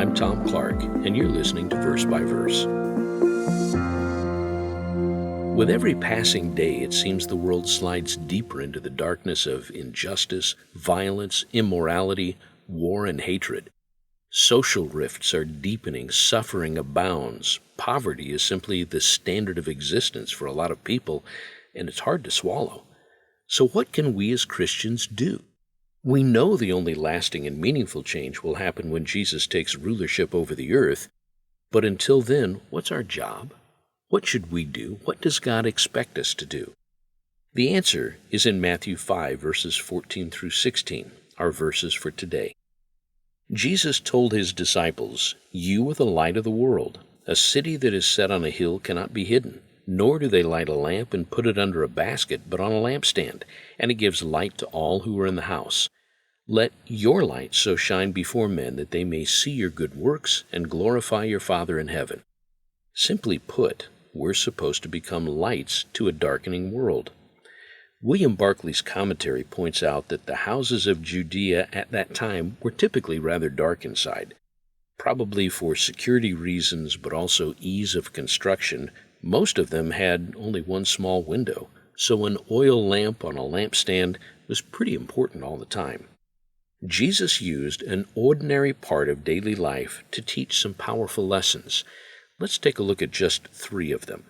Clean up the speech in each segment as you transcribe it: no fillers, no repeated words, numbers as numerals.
I'm Tom Clark, and you're listening to Verse by Verse. With every passing day, it seems the world slides deeper into the darkness of injustice, violence, immorality, war, and hatred. Social rifts are deepening, suffering abounds. Poverty is simply the standard of existence for a lot of people, and it's hard to swallow. So what can we as Christians do? We know the only lasting and meaningful change will happen when Jesus takes rulership over the earth, but until then, what's our job? What should we do? What does God expect us to do? The answer is in Matthew 5, verses 14 through 16, our verses for today. Jesus told his disciples, "You are the light of the world. A city that is set on a hill cannot be hidden, nor do they light a lamp and put it under a basket, but on a lampstand, and it gives light to all who are in the house. Let your light so shine before men that they may see your good works and glorify your Father in heaven." Simply put, we're supposed to become lights to a darkening world. William Barclay's commentary points out that the houses of Judea at that time were typically rather dark inside. Probably for security reasons, but also ease of construction, most of them had only one small window, so an oil lamp on a lampstand was pretty important all the time. Jesus used an ordinary part of daily life to teach some powerful lessons. Let's take a look at just 3 of them.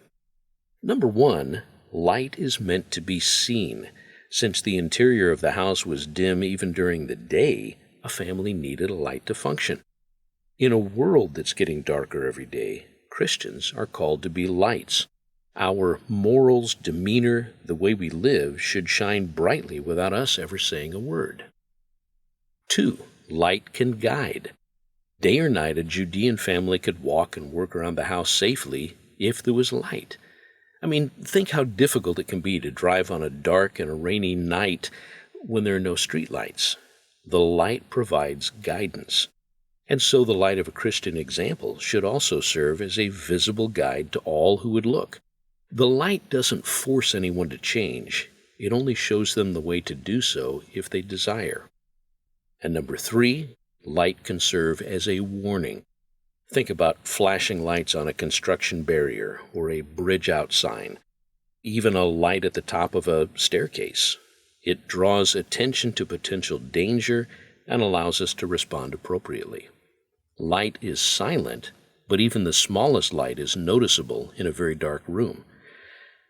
Number 1, light is meant to be seen. Since the interior of the house was dim even during the day, a family needed a light to function. In a world that's getting darker every day, Christians are called to be lights. Our morals, demeanor, the way we live should shine brightly without us ever saying a word. 2, light can guide. Day or night, a Judean family could walk and work around the house safely if there was light. I mean, think how difficult it can be to drive on a dark and a rainy night when there are no streetlights. The light provides guidance. And so the light of a Christian example should also serve as a visible guide to all who would look. The light doesn't force anyone to change. It only shows them the way to do so if they desire. And number 3, light can serve as a warning. Think about flashing lights on a construction barrier or a bridge-out sign, even a light at the top of a staircase. It draws attention to potential danger and allows us to respond appropriately. Light is silent, but even the smallest light is noticeable in a very dark room.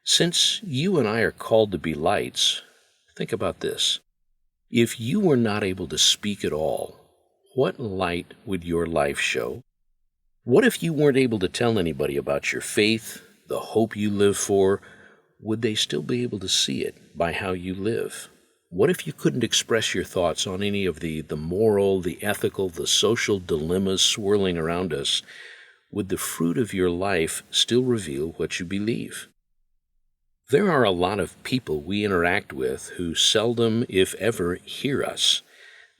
Since you and I are called to be lights, think about this. If you were not able to speak at all, what light would your life show? What if you weren't able to tell anybody about your faith, the hope you live for? Would they still be able to see it by how you live? What if you couldn't express your thoughts on any of the moral, the ethical, the social dilemmas swirling around us? Would the fruit of your life still reveal what you believe? There are a lot of people we interact with who seldom, if ever, hear us.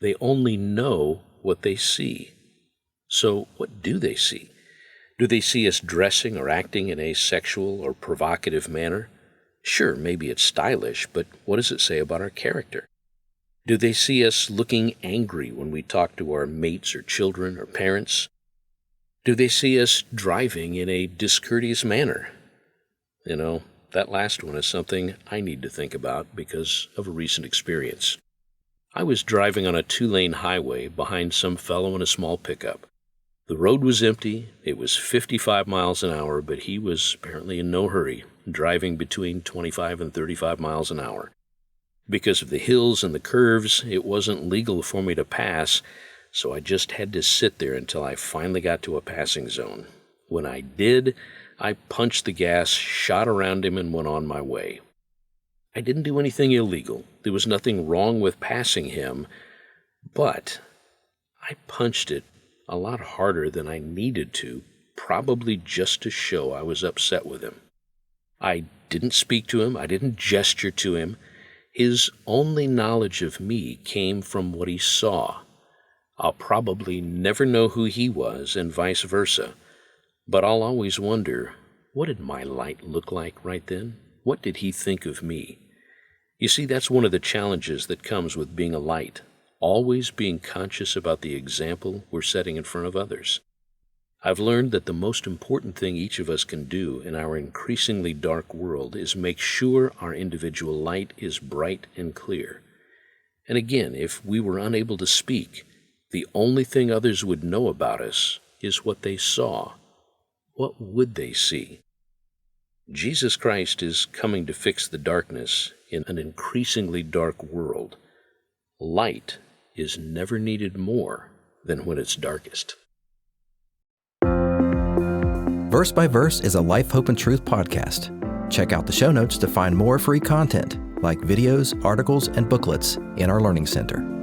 They only know what they see. So what do they see? Do they see us dressing or acting in a sexual or provocative manner? Sure, maybe it's stylish, but what does it say about our character? Do they see us looking angry when we talk to our mates or children or parents? Do they see us driving in a discourteous manner? That last one is something I need to think about because of a recent experience. I was driving on a 2-lane highway behind some fellow in a small pickup. The road was empty, it was 55 miles an hour, but he was apparently in no hurry, driving between 25 and 35 miles an hour. Because of the hills and the curves, it wasn't legal for me to pass, so I just had to sit there until I finally got to a passing zone. When I did, I punched the gas, shot around him, and went on my way. I didn't do anything illegal. There was nothing wrong with passing him, but I punched it a lot harder than I needed to, probably just to show I was upset with him. I didn't speak to him. I didn't gesture to him. His only knowledge of me came from what he saw. I'll probably never know who he was and vice versa, but I'll always wonder, what did my light look like right then? What did he think of me? You see, that's one of the challenges that comes with being a light. always being conscious about the example we're setting in front of others. I've learned that the most important thing each of us can do in our increasingly dark world is make sure our individual light is bright and clear. And again, if we were unable to speak, the only thing others would know about us is what they saw. What would they see? Jesus Christ is coming to fix the darkness in an increasingly dark world. Light is never needed more than when it's darkest. Verse by Verse is a Life, Hope, and Truth podcast. Check out the show notes to find more free content, like videos, articles, and booklets in our Learning Center.